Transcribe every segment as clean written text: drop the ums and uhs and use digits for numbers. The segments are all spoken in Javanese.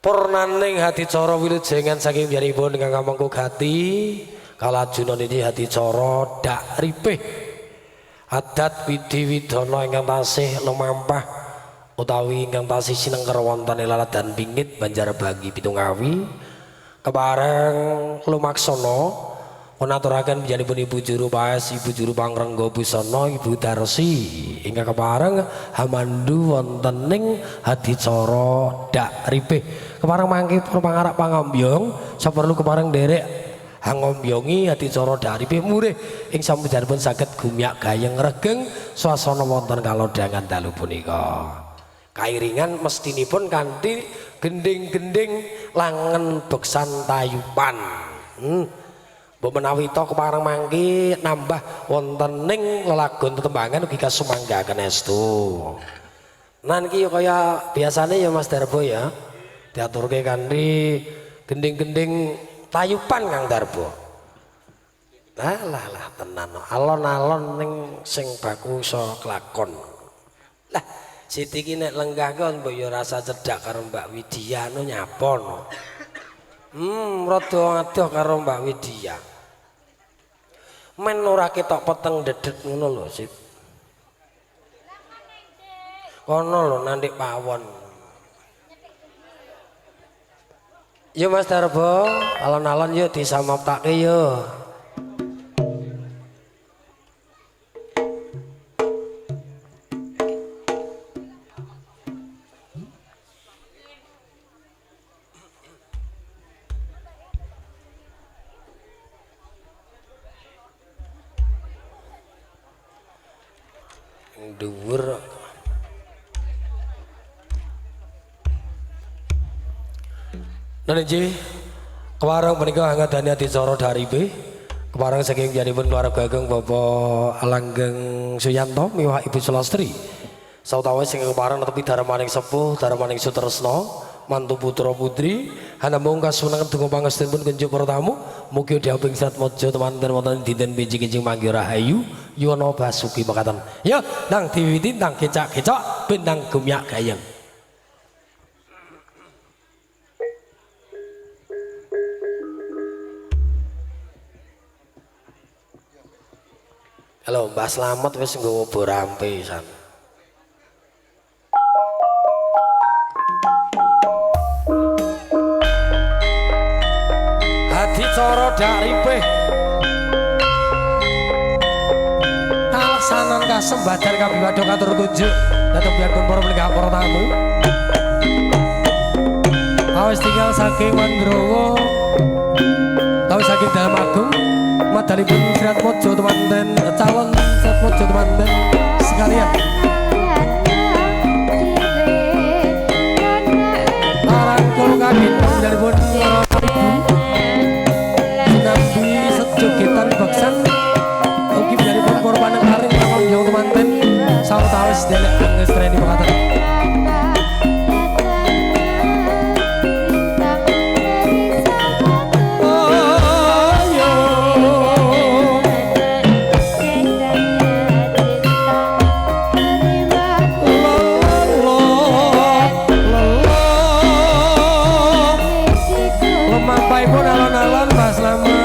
Purnaning hati coro wilujengan saking biaripun ingkang kamangku gati kalajunan ini hati coro dak ripih adat widi widono ingkang tasih lumampah utawi ingkang tasih sinengker wonten laladan pingit Banjarbagi Pitungawi kepareng lumaksana menaturaken biyanipun Ibu Juru Paes, Ibu Juru Pangrengga Busana, Ibu Darsi ingkang kepareng hamandu wonten ing hadicara dak ripih kepareng mangke pangarap pangambyong saperlu kepareng derek hangombiongi hadicara dak ripih murih ing sampeyanipun saged gumyak gayeng regeng swasana wonten kalodhangan dalu punika kairingan mestinipun kanthi gending-gending langen beksan tayupan menawi to kepareng mangke nambah wonten ning lelagon tetembangan ugi kasumanggaken estu. Nan iki kaya biasane ya Mas Darbo ya. Diaturke kanthi gending-gending tayupan Kang Darbo. Lah tenan alon-alon ning sing baku iso kelakon. Lah Siti iki nek lenggah kon mbok ya rasa cedhak karo Mbak Widya no nyapon. Rada adoh karo Mbak Widya. Men ora ketok peteng dedet ngono lho Sip. Kono lho nandik pawon. Yo Mas Darbo, alon-alon yuk disamaptake yo. Dhuwur Nanji kepareng menika ngadani adicara daripe kepareng saking biyanipun keluarga ageng Bapak Langgeng Suyanto miwah Ibu Sulastri sawetawis sing kepareng netepi darmaning sepuh darmaning sutresna mantu putra putri hanamung kasunangan donga pangestunipun kenjuk para tamu mugi diaping satmojo temanten wonten dinten pinjing-pinjing manggi rahayu yuwana basuki mekaten ya nang diwiwiti nang kecak-kecak ben nang gumyak gayeng. Halo Mbah Slamet wis nggawa borampe san. Coro daripeh alaksanan kasembadan kabiwadha katur kunjuk dhateng biarpun para penggak para tamu awis tinggal saking Mandrawa utawi saking Dalam Agung madhalipun Sratmojo temanten calon Sratmojo temanten sekalian arangkul kaginten madhalipun jogetan baksan ugi biaripun korban karing pangambyong temanten sawetawis delek ngestreni pekaten lemampaipun alon-alon Mbah Slamet.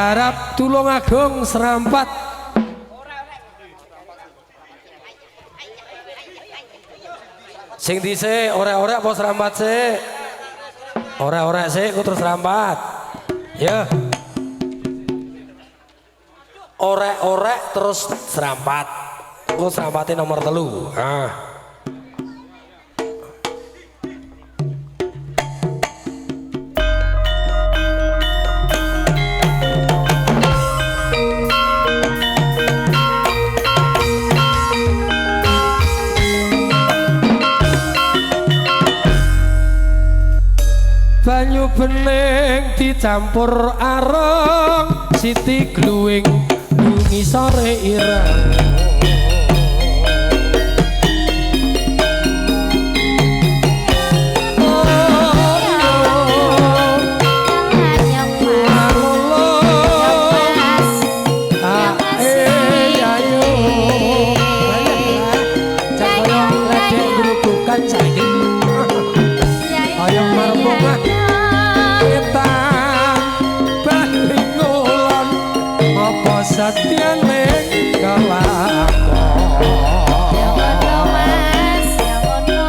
Harap tulung agung serampat. Sing dhisik orek-orek apa serampat sik? Orek-orek sik ku terus serampat. Ya. Orek-orek terus serampat. Ku serampate nomor 3. Ah. Banyu bening dicampur areng siti gluwing dungi sore ireng Satya ning kelakon ya ngono mas ya ngono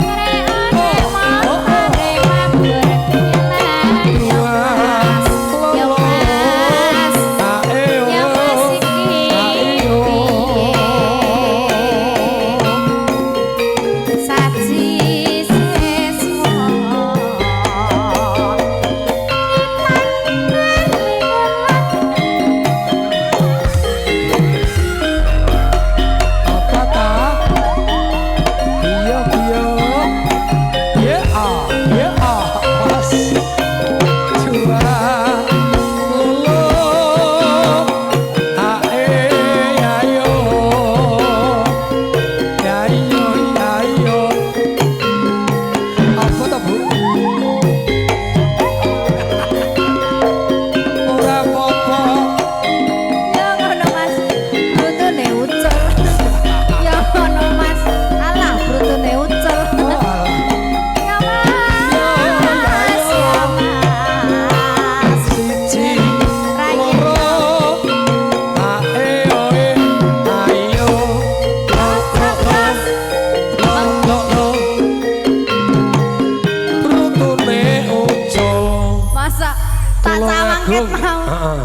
rek mabur kelan ya mas ya mas ya mas iki saji sesmo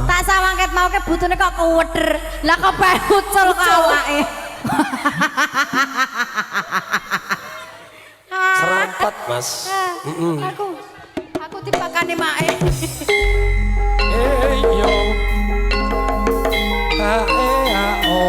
tak sawangket mau ke butune kok kuweder lah kok pengen ucul awake serampat mas aku dipakane mae yo a o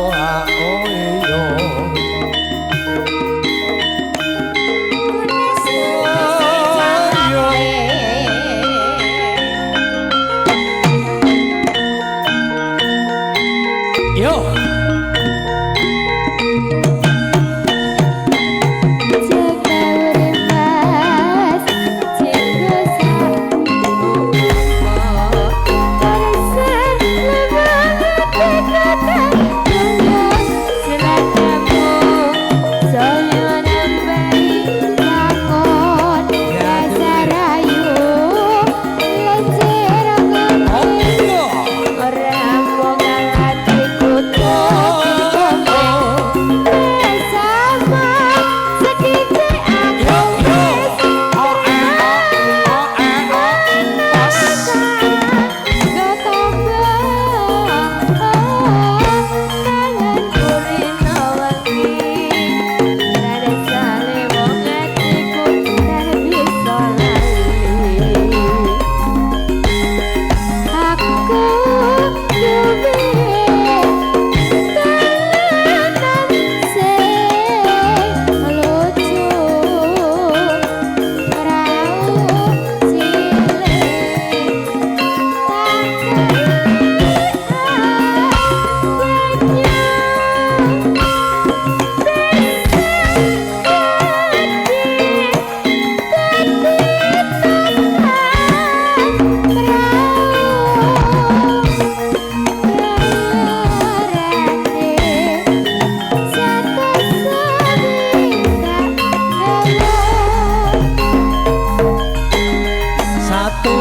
yo satu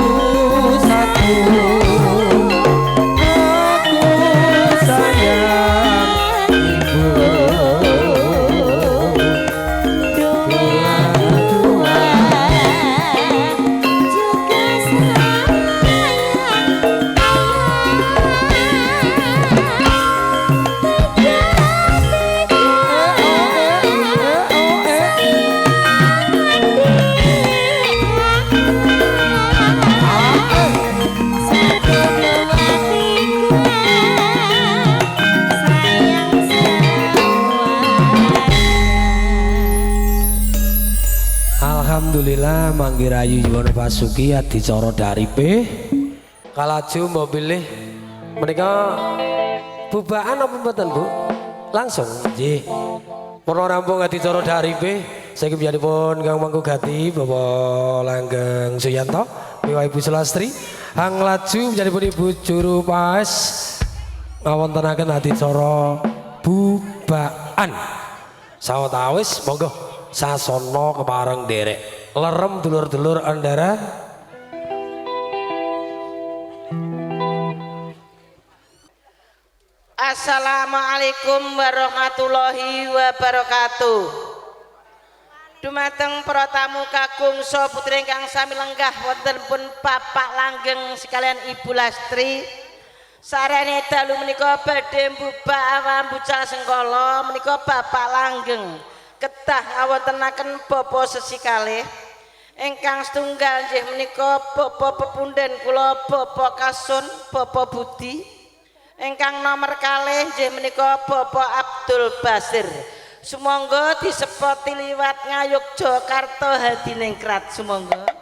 alhamdulillah manggi rayu Yuwono Pasuki adicara daripe kalaju mbok pilih menika bubaan apa mboten Bu langsung nggih purna rampung adicara daripe saiki biyanipun Kang Mangku Gati Bapak Langgeng Suyanto miwa Ibu Sulastri hang laju biyanipun Ibu Juru Paes ngawontenaken adicara bubaan sawetawis monggo sasana kepareng derek lerem dulur-dulur andara. Assalamualaikum warahmatullahi wabarakatuh. Dumateng para tamu kakung saha putri ingkang sami lenggah wonten pun Bapak Langgeng sekalian Ibu Lastri. Sarene dalu menika badhe mbubak awambucal sengkala menika Bapak Langgeng kedah ngawontenaken bapa sesikalih ingkang setunggal nggih menika bapa pepunden kula Bapak Kasun Bapak Budi ingkang nomor kalih nggih menika Bapak Abdul Basir sumangga disepoti liwat Ngayogyakarta Hadiningrat sumangga.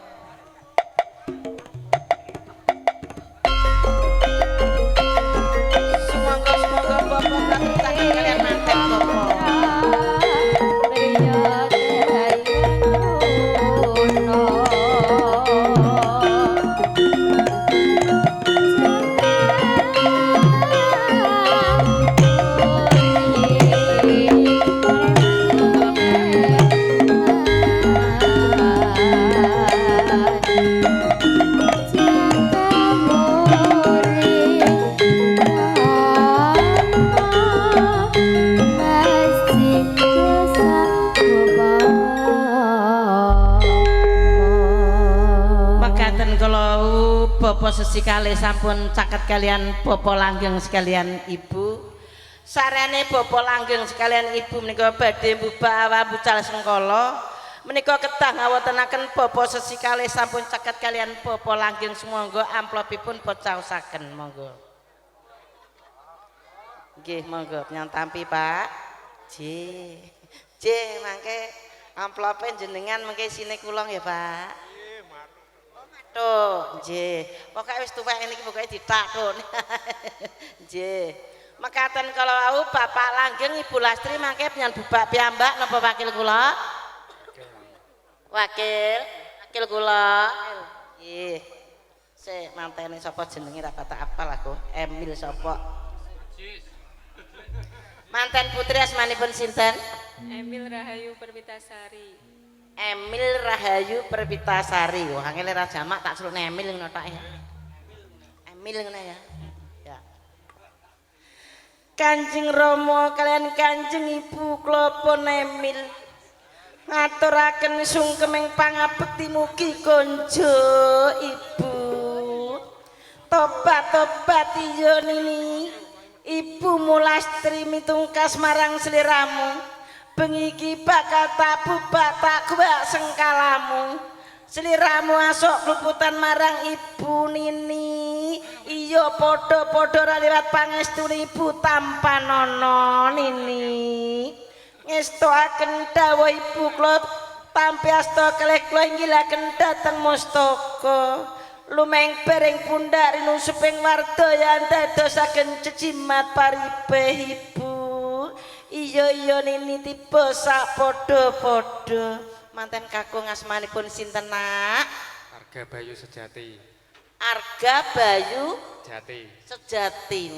Bapak sesikali sampun caket kalian Bapak Langgeng sekalian Ibu sarane Bapak Langgeng sekalian Ibu menika badhe mbubak awambucal sengkala menika kedah ngawontenaken Bapak sesikali sampun caket kalian Bapak Langgeng sumangga amplopipun pocaosaken monggo nggih monggo nyantampi Pak J mangke amplope jenengan mengke isine kulong ya Pak. Tuh, nggih. Pokoke wis tuwek niki pokoke ditakon. Nggih. Mekaten kala wau Bapak Langgeng Ibu Lastri mangke penyan bubak piyambak napa wakil kula? Wakil kula. Nggih. Sik mantene sapa jenenge ra patak apal aku. Emil sapa? Manten putri asmanipun sinten? Emil Rahayu Perwitasari. Emil Rahayu Perwitasari. Wah, angel ra jamak tak celuk Emil ngono tok ya. Emil ngono ya. Ya. Kanjeng Rama kalian Kanjeng Ibu kula pun Emil ngaturaken sungkeming pangabekti mugi konjo Ibu. Tobat iya nini. Ibu Mulastri mitungkas marang sliramu. Bengi iki bakal tak bubak tak guwak sengkalamu sliramu asok kluputan marang Ibu Nini iya padha-padha ra liwat pangestune Ibu Tampanono Nini ngestoaken dawuh Ibu kula tampi asta kalih kula inggilaken dhateng mustaka lumeng bering pundak rinu suping wardaya dadosaken cejimat paribeh Ibu. Iya nini tiba sak podo-podo manten kakung asmanipun sinten nak? Arga Bayu Sejati. Arga Bayu Jati. Sejati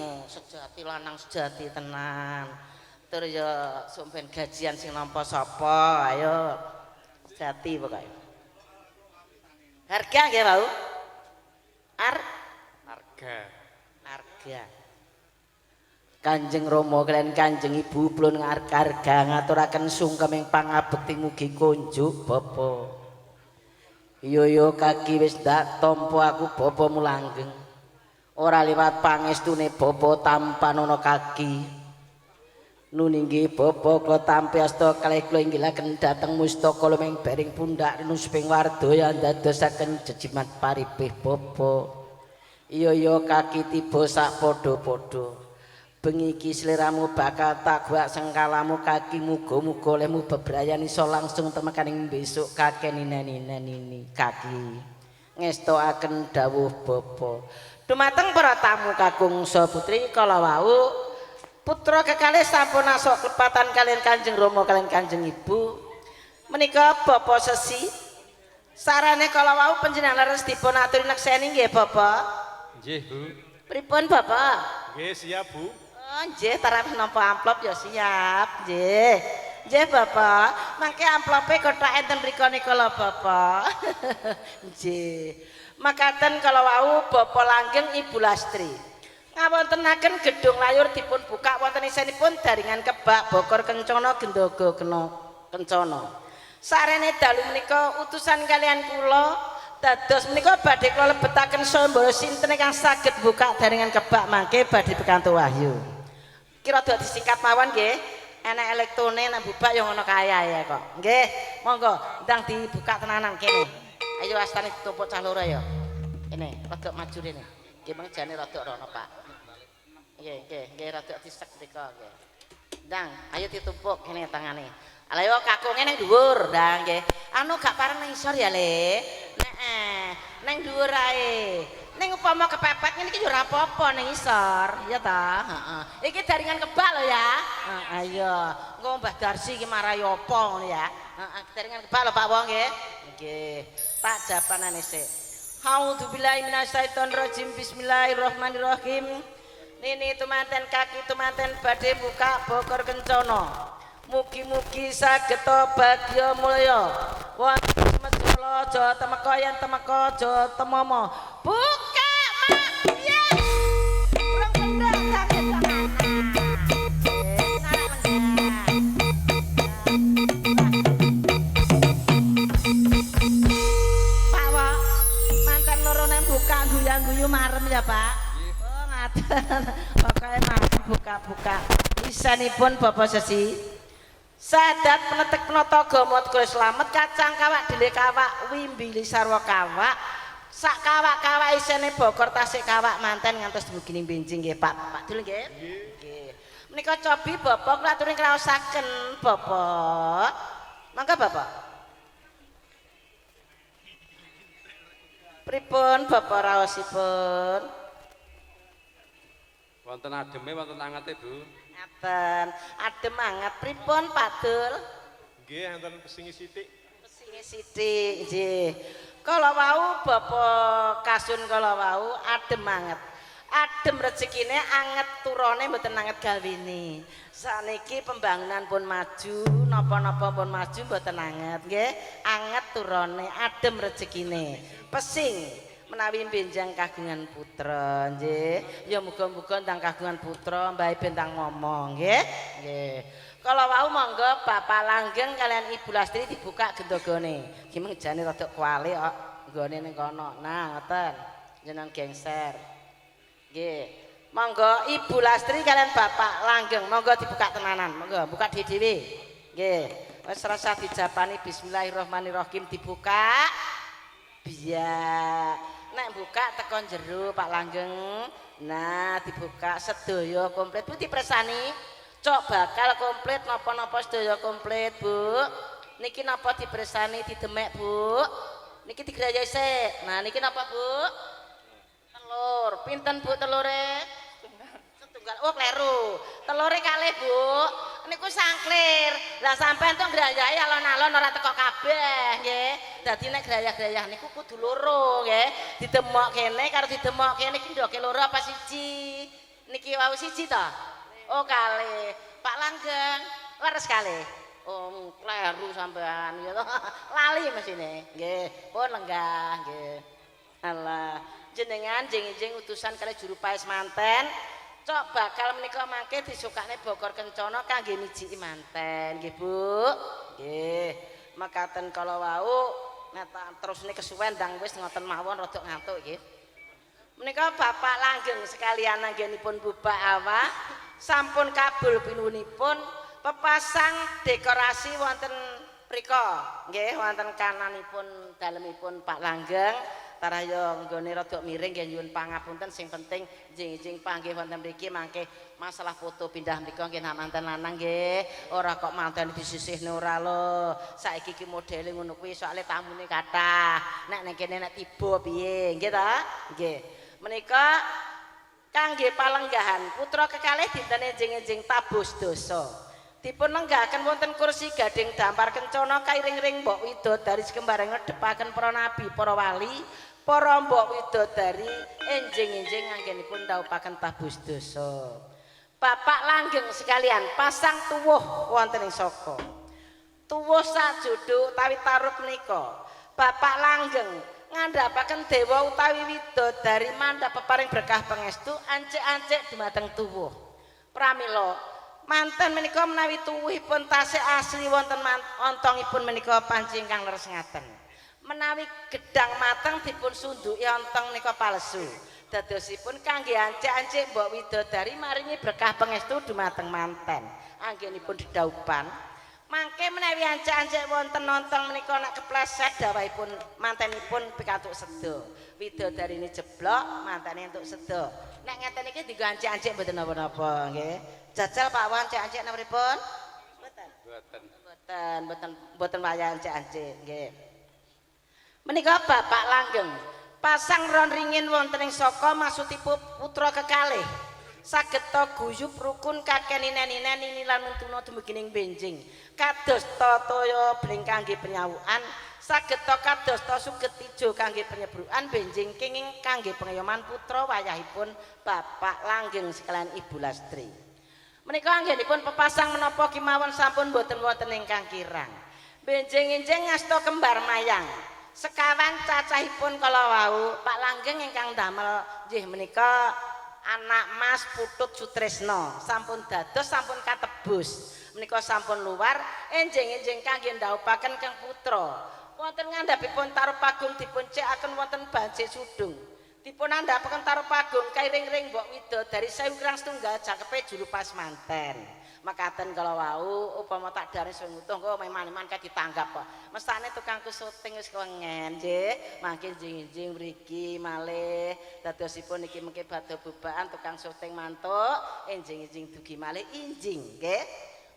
lanang sejati tenan. Tur ya sampeyan gajian sing nampa sapa? Ayo sejati pokoke. Harga nggih wau? Arga. Kanjeng Rama kaliyan Kanjeng Ibu pulun ngarga ngaturaken sungkeming pangabekti mugi konjuk Bapa. Iya kaki wis ndak tampa aku Bapa Mulanggeng. Ora liwat pangestune Bapa Tampanono kaki. Nuninggih Bapa kula tampi asta kalih kula inggilaken dhateng mustaka lumeng bering pundak nusuping wardaya ndadosaken jejimat paribeh Bapa. Iya kaki tiba sak padha-padha. bengi iki sliramu bakal tak guak sengkalamu kaki muga-muga olehmu bebrayan iso langsung temekaning besok kakek nini kaki ngestoaken dawuh bapa dumateng para tamu kakung saputri kala wau putra kekalih sampun asok klepatan kalian Kanjeng Rama kalian Kanjeng Ibu menika Bapa Sesi sarane kala wau panjenengan leres dipun aturi nekseni nggih Bapak Nggih, Bu. pripun Bapak Nggih, siap, Bu. oh nggih tarep nampa amplop ya siap nggih nggih Bapak mangke amplope kothak enten mriku nika lho Bapak nggih makaten kala wau Bapak langgeng Ibu Lastri ngawontenaken gedung layur dipun buka wonten isinipun daringan kebak bokor kencana gendaga kencana sarene dalu menika utusan kalian kula dados menika badhe kula lebetaken sambara sinten ingkang saged buka daringan kebak mangke badhe pikantuk wahyu kira dadi disingkat mawon nggih enek elektrone nang bubak yang ngono kaya ya kok nggih monggo ndang dibuka tenanan kene ayo astane ditumpuk cah loro ya ini rada maju rene nggih mengjane rada rono Pak nggih rada disek mriko nggih ndang ayo ditumpuk kene tangane ayo kakunge ning dhuwur ndang nggih anu gak pareng nang isor ya le ning dhuwur ae ning upama kepepet ngene iki yo ora apa-apa ning isor ya ta heeh iki daringan kebak lho ya ayo engko Mbah Darsi iki marai apa ngono ya heeh daringan kebak lho Pak Wong nggih tak japanane sik A'udzubillahi minasyaitonirrajim bismillahirrahmanirrahim nini tumanten kaki tumanten badhe buka bokor kencana mugi-mugi saged bagya mulya wonten Semedya aja temeka yen temeka aja temomo buka mak ya urang bendang sakit Pak Wak mantan loro nang buka guyang-guyu marem ya Pak oh ngaten pokoke marem buka-buka isanipun Bapak Sesi Sadat penetek penata agama kula slamet kacang kawak dile kawak wimbili sarwa kawak sak kawak-kawak isine bokor tasik kawak manten ngantos dumugi benjing nggih Pak Dul nggih nggih menika cobi Bapak kula aturi kraosaken Bapak mangga Bapak pripun Bapak raosipun Wonten ademe wonten angete, Bu. ngaten adem anget pripun Pak Dul Nggih, enten pesingi sithik. pesinge sithik nggih kala wau Bapak kasun kala wau adem anget adem rezekine anget turone mboten anget gawene saniki pembangunan pun maju napa-napa pun maju mboten anget nggih anget turone adem rezekine pesing menawi benjang kagungan putra nggih ya muga-muga ndang kagungan putra mbahe bentang ngomong nggih nggih kala wau monggo Bapak Langgeng kalian Ibu Lastri dibuka gendogone iki mengjane rada kuali kok nggone ning kono nah ngoten jenengan gengser nggih monggo Ibu Lastri kalian Bapak Langgeng monggo dibuka tenanan monggo buka dhewe nggih wis rasa dijapani bismillahirrahmanirrahim dibuka biya nek buka tekan jero Pak Langgeng nah dibuka sedaya komplit Bu dipresani cok bakal komplit napa-napa sedaya komplit Bu niki napa dipresani didemek Bu niki digrayai sik nah niki napa Bu telur pinten Bu telure setunggal oh kleru telure kalih Bu niku sangklir lah sampean tuh grayai alon-alon ora teko kabeh nggih dadi nek grayah-grayah niku kudu loro nggih didemok kene karo didemok kene iki ndoke loro apa siji niki wau siji to oh kalih Pak Langgeng leres kalih oh kleru sampean ya to lali mesine nggih pun lenggah nggih alah jenengan jeng-jeng utusan kalih juru paes manten cok bakal menika mangke disukane bokor kencana kangge mijiki manten nggih Bu nggih makaten kala wau nek terusne kesuwen ndang wis ngoten mawon rada ngantuk nggih menika Bapak Langgeng sekalian anggenipun bubak awak sampun kabul pinuwunipun pepasang dekorasi wonten mriko nggih wonten kananipun dalemipun Pak Langgeng Tarah yo nggone rada miring nggih nyuwun pangapunten sing penting jing-jing panggih wonten mriki mangke masalah foto pindah mriku nggih manten lanang nggih ora kok manten disisihne ora lho saiki iki modele ngono kuwi soalé tamune kathah nek ning kene nek tiba piye nggih ta nggih menika kangge palenggahan putra kekalih dinten enjing-enjing tabus dosa dipun lenggahaken wonten kursi gading dampar kencana kairing-ring mbok widodari sekembarang ngedepaken para nabi para wali para mbok widodari enjing-enjing anggenipun ndhawuhaken tabus dosa. Bapak langgeng sekalian pasang tuwuh wonten ing saka. Tuwuh sajodho utawi tarub menika. Bapak langgeng ngandhapaken dewa utawi widodari mandhap peparing berkah pangestu ancik-ancik dumateng tuwuh. Pramila manten menika menawi tuwuhipun tasih asli wonten ontongipun menika panci ingkang leres ngaten. Menawi gedang mateng dipun sunduki ontong menika palsu. Dadosipun kangge ancik-ancik mbok widodari maringi berkah pangestu dumateng manten. Anggenipun dedaupan. Mangke menawi ancik-ancik wonten ontong menika nek kepleset dawahipun mantenipun pikantuk seda. Widodarine jeblok, mantene entuk seda. Nek ngeten iki dienggo ancik-ancik mboten napa-napa nggih. Jajal Pak Wan ancik-ancik napripun? Mboten wayah ancik-ancik nggih. Menika Bapak langgeng pasang ron ringin wonten ing saka maksudipun putra kekalih saged ta guyub rukun kakeninen-inen ninilan mentuna dumugi ning benjing kados ta toya bling kangge penyawukan saged ta kados ta suget ijo kangge penyebrukan benjing kenging kangge pengayoman putra wayahipun Bapak langgeng sekalian Ibu Lastri. Menika anggenipun pepasang menapa kemawon sampun boten wonten ingkang kirang. Benjing-enjing ngasta kembar mayang. Sekawan cacahipun kala wau Pak Langgeng ingkang damel nggih menika anak Mas Putut Sutresno sampun dados sampun katebus menika sampun luar enjing-enjing kangge ndhawuhaken kang putra wonten ngandhapipun Tarupagung dipun cekaken wonten Bancik Sudung dipun andhapaken Tarupagung kairing-ring mbok widodari 1000 krang setunggal jakepe juru pas manten. Makaten kalau wau upama tak daris wong utuh kok meman-meman kae ditanggap kok. Mestane tukangku syuting wis kengen nggih. Mangke jinjing mriki malih dadosipun niki mengke badhe bubaan tukang syuting mantuk enjing-enjing dugi malih injing nggih.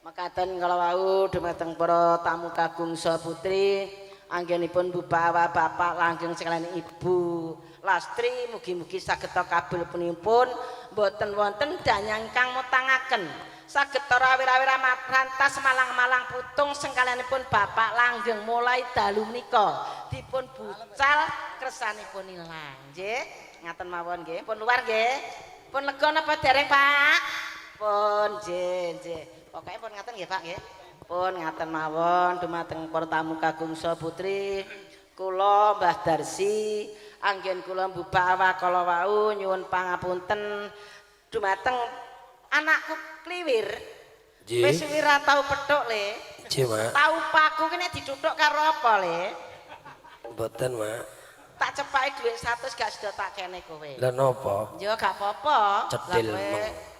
Makaten kalau wau dumateng para tamu kagung saha putri anggenipun Bapak Bapak langgeng sekalian Ibu Lastri mugi-mugi saged kabul punipun boten wonten danyang kang mutangaken. Saged rawir-rawir rantas malang-malang putung sengkalianipun Bapak langgeng mulai dalu menika dipun bucal kersanipun ilang nggih ngaten mawon nggih pun luar nggih pun lega napa dereng Pak pun nggih pokoke pun ngaten nggih Pak nggih pun ngaten mawon dumateng para tamu kagung saha putri kula Mbah Darsi anggen kula mbubak kala wau nyuwun pangapunten dumateng anakku kliwir wis ora tau pethuk le nggih Mak tau paku ki nek dituthuk karo apa le mboten Mak tak cepake dhuwit 100 gak sida tak kene kowe lha napa ya gak apa-apa Cedhil,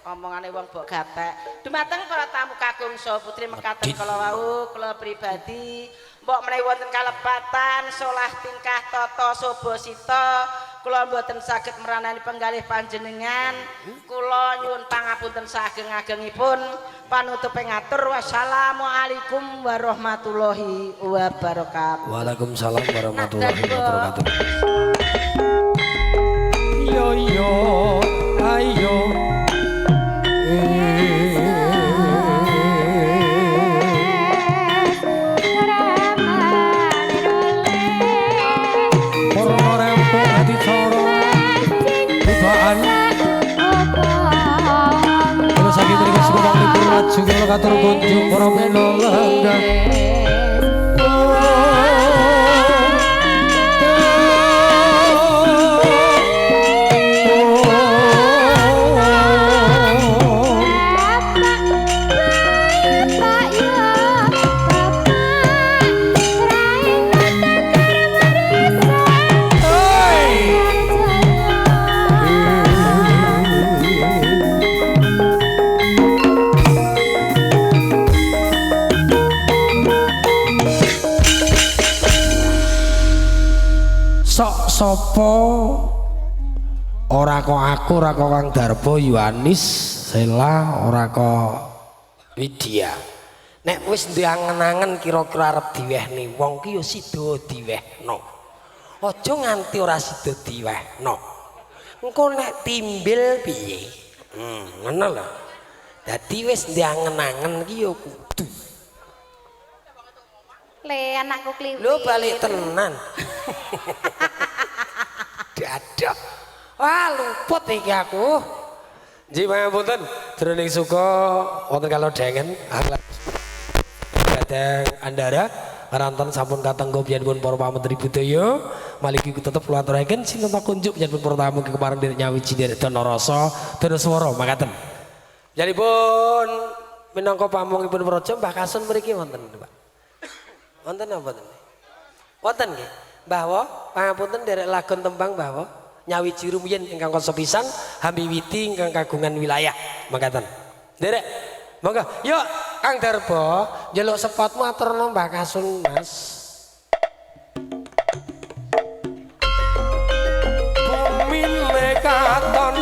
omongane wong mbok gatek dumateng para tamu kagung saha putri mekaten kala wau kula pribadi mbok menawi wonten kalepatan solah tingkah tata sobo sita kula mboten saged meranani penggalih panjenengan kula nyuwun pangapunten saageng-agengipun panutupe ngatur wassalamualaikum warahmatullahi wabarakatuh. Waalaikumsalam warahmatullahi wabarakatuh. Yo yo ayo saking mriki sugeng libur lajeng kula katur kunjung para pinolanggan sapa ora kok aku ora kok Kang Darbo Yohanis Sela ora kok Widya nek wis ndiangen-angen kira-kira arep diwehne wong ki ya sida diwehno aja nganti ora sida diwehno engko nek timbil piye ngono lho dadi wis ndiangen-angen ki ya kudu Le anakku kliwit. lho balik tenan dadah wah luput iki aku nggih pangapunten jroning suka wonten kalau dengen Gadang Andara Karantan sampun katenggo piyambun para pamentri budaya maliki tetep kula aturaken sinten kunjuk piyambun para tamu kemarin dari nyawiji dari Donoroso Donoswara makaten janipun minangka pamungipun praja Mbah Kasun mriki wonten Pak wonten apa ten wonten nggih bahwa pangapunten derek lagon tembang bahwa nyawiji rumiyin ingkang koso pisan Hambiwiti ingkang kagungan wilayah mangkaten derek monggo yuk Kang Darbo njaluk spotmu aturna Mbah Kasun Mas bumi lekaton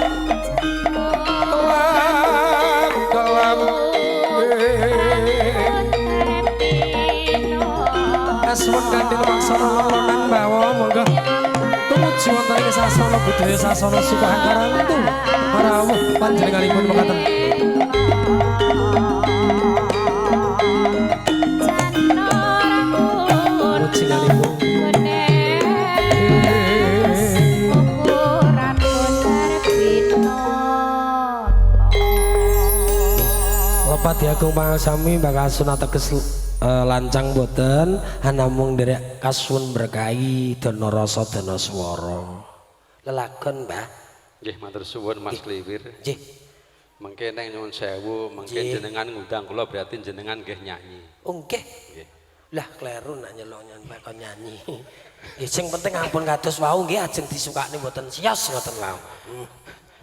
kelam Aswan kanthi maksana lolonan bawa monggo tumuju wonten ing sasana budaya sasana Sukahangkarantu marawuh panjenenganipun mekaten mujinganipun lepat diagung pangasami Mbak Kasun ateges lancang boten namung derek kasun berkahi Donoroso Donoswara lelagon Mbah Nggih matur suwun Mas Kliwir. nggih Mengke neng nyuwun sewu, mengke jenengan ngundang kula berarti jenengan nggih nyanyi. nggih Nggih. lah kleru nak nyelok kon nyanyi nggih sing penting ampun kados wau nggih ajeng disukani mboten sios ngoten wau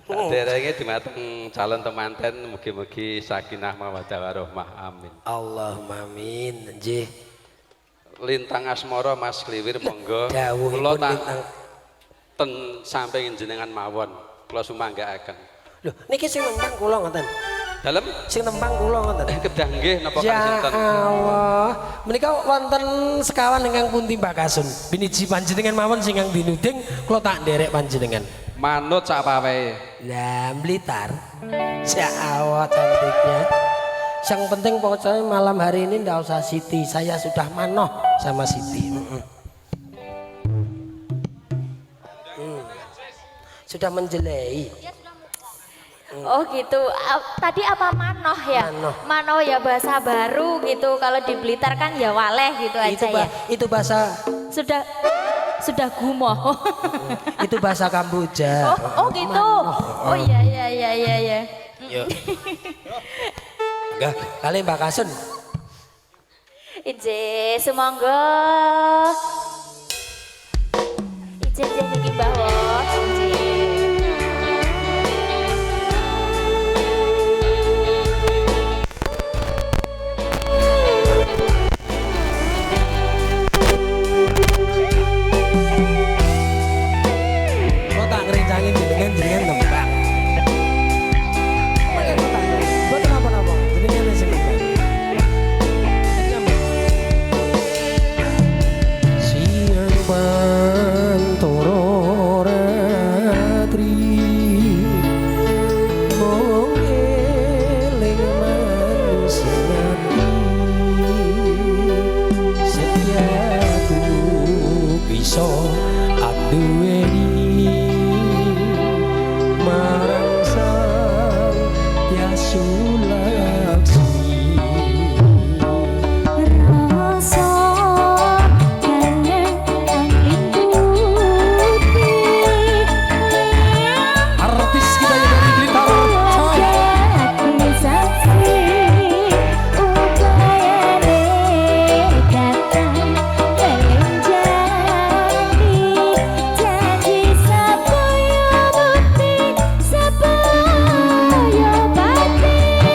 Derenge dimateng calon temanten mugi-mugi sakinah mawaddah warahmah amin. Allahumma amin nggih Lintang asmara Mas Kliwir monggo. dawuhipun Kula tak lintang ten samping jenengan mawon. Kula sumanggaaken. lho niki sing nembang kula ngoten Dalem sing nembang kula ngoten kedah nggih napa ya sinten? Allah menika wonten sekawan ingkang pundi Mbak Kasun biniji panjenengan mawon sing ingkang dinuding kula tak nderek panjenengan Manut sak pawehe. lah Blitar ya Allah cantiknya yang penting pokoknya malam hari ini ndak usah Siti saya sudah manoh sama Siti sudah menjelai Oh gitu. Tadi apa manoh ya? Manoh. Manoh ya bahasa baru gitu. Kalau di Blitar kan ya waleh gitu aja ya. itu bahasa Sudah gumoh. itu bahasa Kamboja Oh gitu. Oh iya iya. yuk enggak kali Mbak Kasun Ije semonggo. Ije niki bahwa. kok tak ngerincangin jenengan tembang buat apa-apa jenengan sing tembang siang pantoro ratri mong eling manusia setiap bisa aduweni marang sang Yasulaksmi Rasa kangen ikuti artis kita yang dari Blitar aku saksi upayane datang eling janji sapaya bukti sapaya pati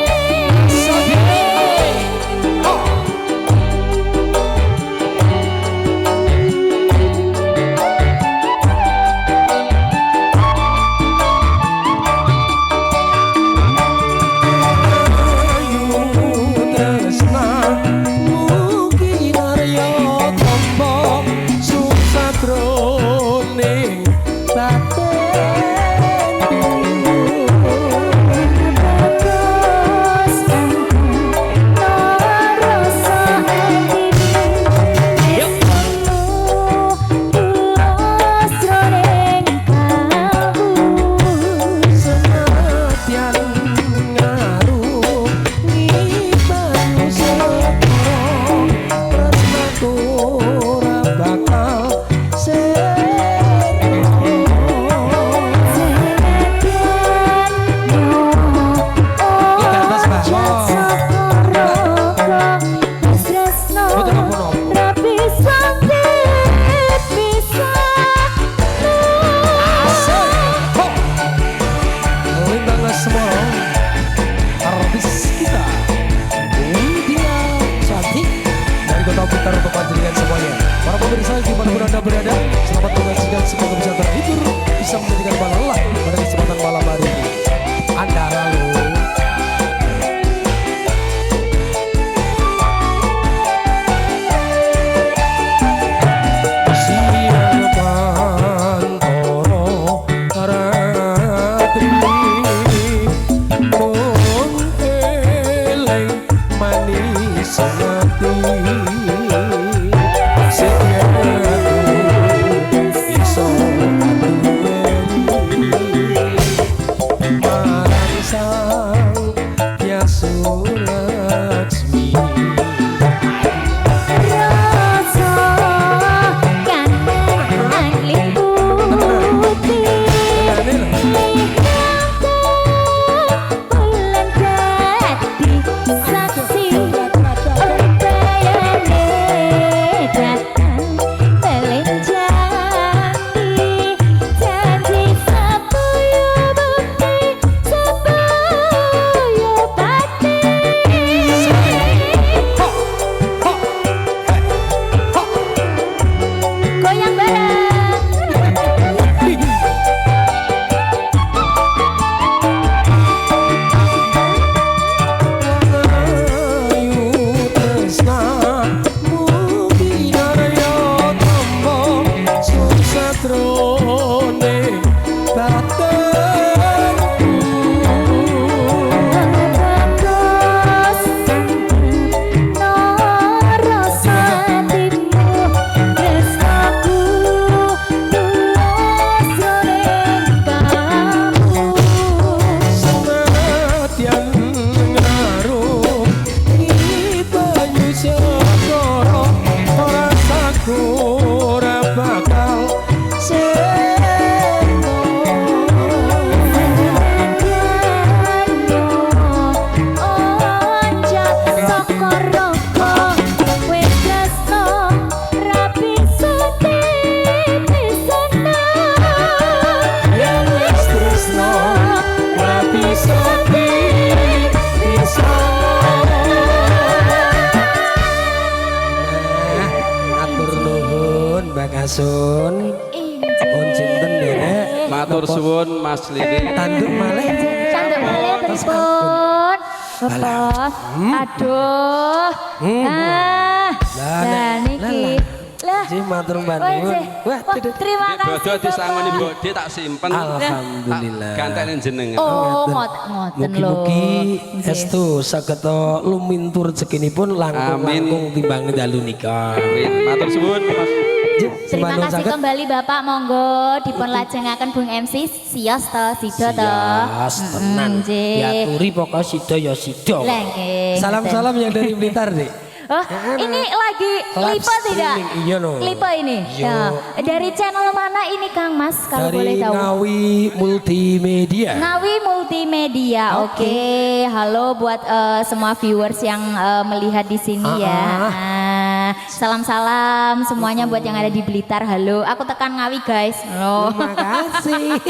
matur suwun Mas Lili. Tanduk malih. Tanduk malih pripun? Bapak. Aduh. Lah niki. Lah. Ji matur mbandung. Wah, terima kasih. Bodo disangoni bodhe tak simpen. Alhamdulillah. Gantene jenengan. Oh, ngoten lho. Mugi-mugi estu saged lumintur rezekinipun langkung timbang dalu nikah. Amin. Matur suwun Mas. Terima kasih kembali Bapak, monggo dipun lajengaken Bung MC sios to sida to. Sias tenan. Diaturi pokok sida ya sida. Salam-salam yang dari Blitar, Dik. Oh, ini lagi Lipo tidak? Iya no. Lipo ini. Iya. Ya. Dari channel mana ini Kang Mas kalau dari boleh tahu? Ngawi Multimedia. Ngawi Multimedia. Oke. Halo buat semua viewers yang melihat di sini ya. Salam-salam semuanya buat yang ada di Blitar. Halo, aku tekan Ngawi guys. Oh. Terima kasih.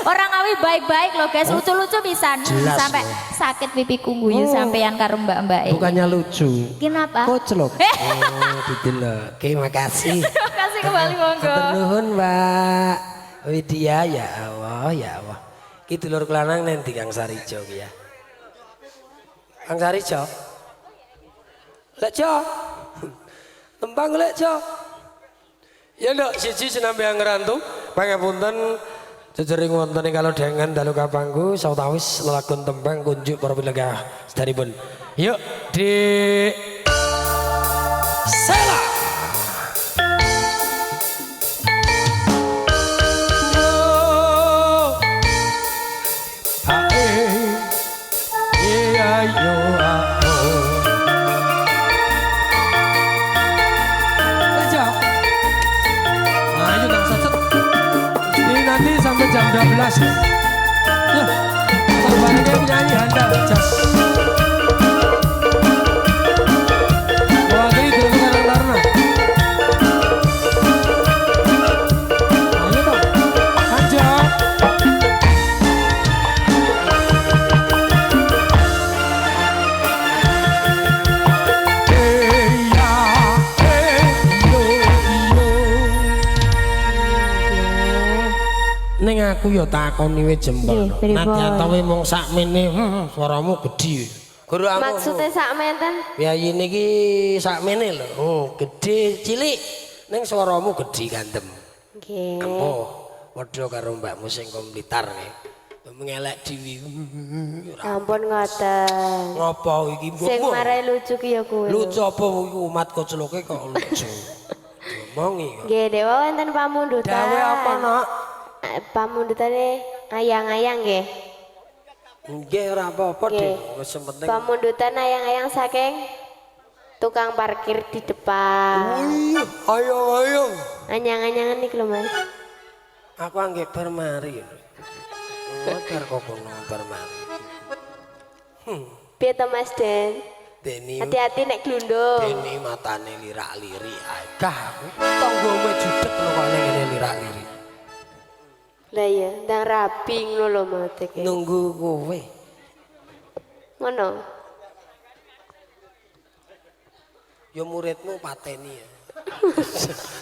Orang Ngawi baik-baik loh guys, lucu-lucu bisa sampai sakit pipi kungguyu sampean karo mbak-mbak. Bukannya lucu. Kenapa? Koclok. Oh, didelok. Terima kasih. Terima kasih kembali monggo. Matur nuwun Mbak Widya, ya Allah, ya Allah. Ki dulur kelanang nanti Kang Sarijo ki ya. Kang Sarijo. Lek Jo. Tembang lek Jo. Ya nduk siji sinambe ngerantu. Pangapunten jejering wonten kalau dengan dalu kapangku sawetawis lelagon tembang kunjuk para pilegah sedaripun. Yuk di Sela. Nanti sampai jam 12 ya. Ya, sabarnya penyanyi handal jas. Mewakili Dewi Karang Taruna. Ayo dong, lanjut. Ning aku ya takoni we jempol. Nadyan to mung sakmene, suaramu gedhi. Guru aku. Maksudnya sakmenten? Piyayi niki sakmene lho. Oh, gedhe cilik ning suaramu gedhi gandem. Nggih. Ampuh, padha karo mbakmu sing Blitar nggih. Mengelek dhewe. Ampun ngoten. Ngopo iki mbok? Sing marai lucu ki ya kuwi. Lucu apa iki umat kocloke kok lucu. Ngomongi kok. Nggih, dewa wonten pamundutan. Dawe apa, Nak? Pamundutane ayang-ayang nggih. Nggih ora apa-apa, Dik. Wis penting. Pamundutan ayang-ayang saking tukang parkir di depan. Ayo. Anyang-anyangan iki lho, Mas. Aku anggap bar mari. Motor kok kono bar mari. Piye to Mas Den? Deni. Hati-hati nek glundung. Deni matane lirak-lirik ae. Gah, tanggomu judet lho kok ngene lirak-lirik. Lah ya, ndang rabi ngono lho mate ki. Nunggu kowe. Ngono. Ya muridmu pateni ya.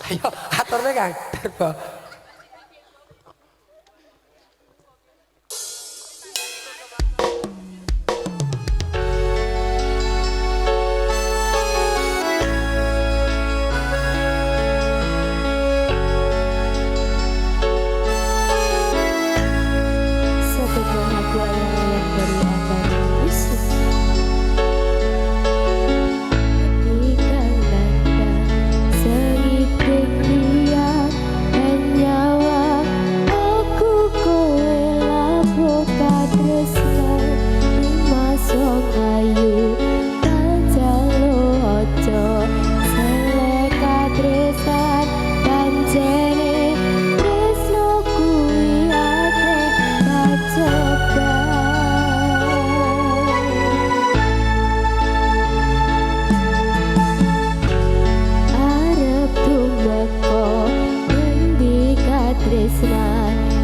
Ayo aturne Kang. Derba.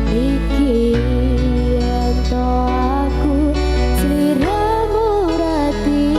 Iki ento aku sliramu rati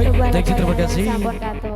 Baik, Sebuah thank you, terima lagu kasih. sampun katut.